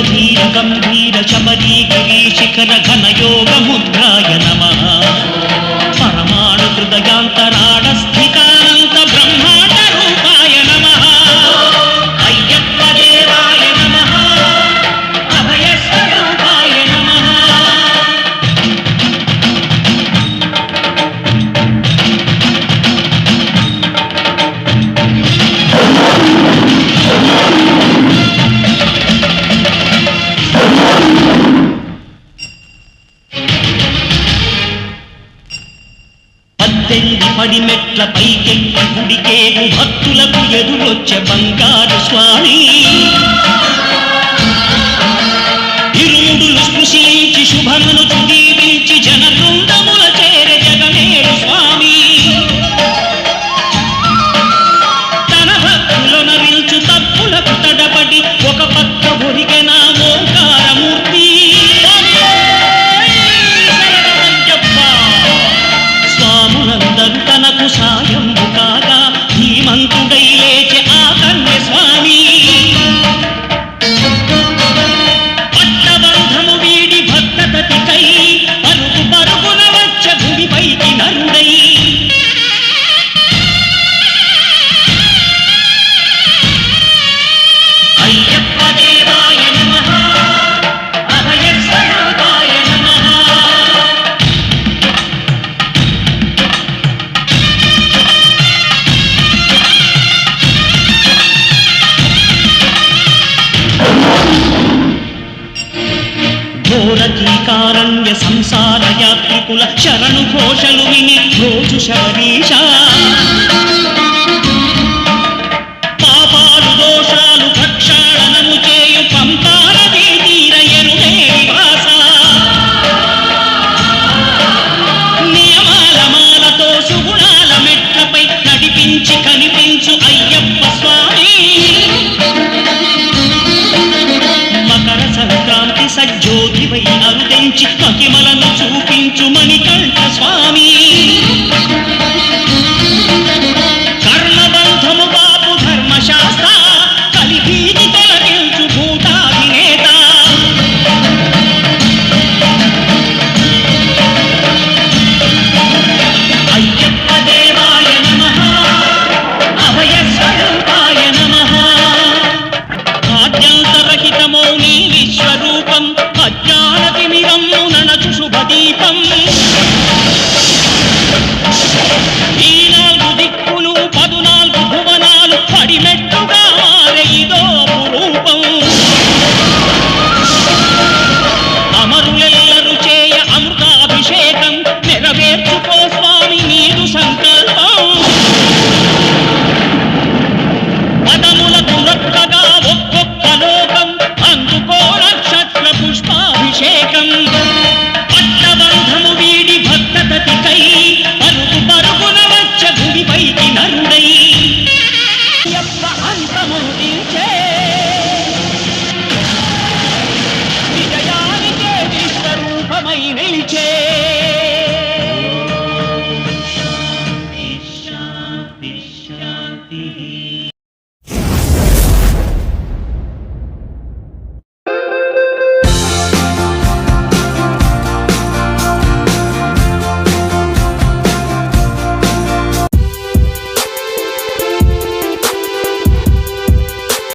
ధీర గంభీర శబరీగిరి శిఖర ఘన యోగ ముద్రాయ నమః పరమాణు హృదయాంతరాడ స్థితానంత బ్రహ్మాండ రూపాయ నమః అయ్యప్ప దేవాయ నమః అభయ స్వరూపాయ నమః. పడిమెట్ల పైకెక్కి గుడికేగు భక్తులకు ఎదురొచ్చే బంగారు స్వామి ఇరుముడులు స్పృశించి శుభమును దీవించి జన బృందముల చేరే జగమేరు స్వామి తన భక్తులనరించు తప్పులకు తడబడి ఒక పక్క ఒరిగెన ఓంకారమూర్తి స్వాములందరూ తనకు సాయంబు కాగా ధీమంతుడై లేచే ఆ కన్య స్వామి పట్టబంధము వీడి భక్తతతికై పరుగు పరుగున వచ్చ భూమిపైకి నరుడై అయ్యప్ప దేవాయ నమః అభయ స్వరూపాయ నమః. ఘోరకీకారణ్య సంసార యాత్రికుల శరణు ఘోషలు విని రోజు శబరీష పాపాలు దోషాలు ప్రక్షాళనము చేయు పంపానదీ తీర ఎరుడే నివాస నియమాల మాలతో సుగుణాల మెట్లపై నడిపించి కనిపించు అయ్యప్ప స్వామి మకర సంక్రాంతి సజ్జోతివై అరుదించి మహిమలను చూపించు మణికంఠ స్వామి కర్మబంధము బాపు ధర్మశాస్త్ర కలిభీతి తొలగించు భూతాధినేత అయ్యప్ప దేవాయ నమః అభయ స్వరూపాయ నమః. ఆద్యంతరహితమౌ నీ విశ్వరూపం అజ్ఞానతిమిరము ననచు శుభదీపం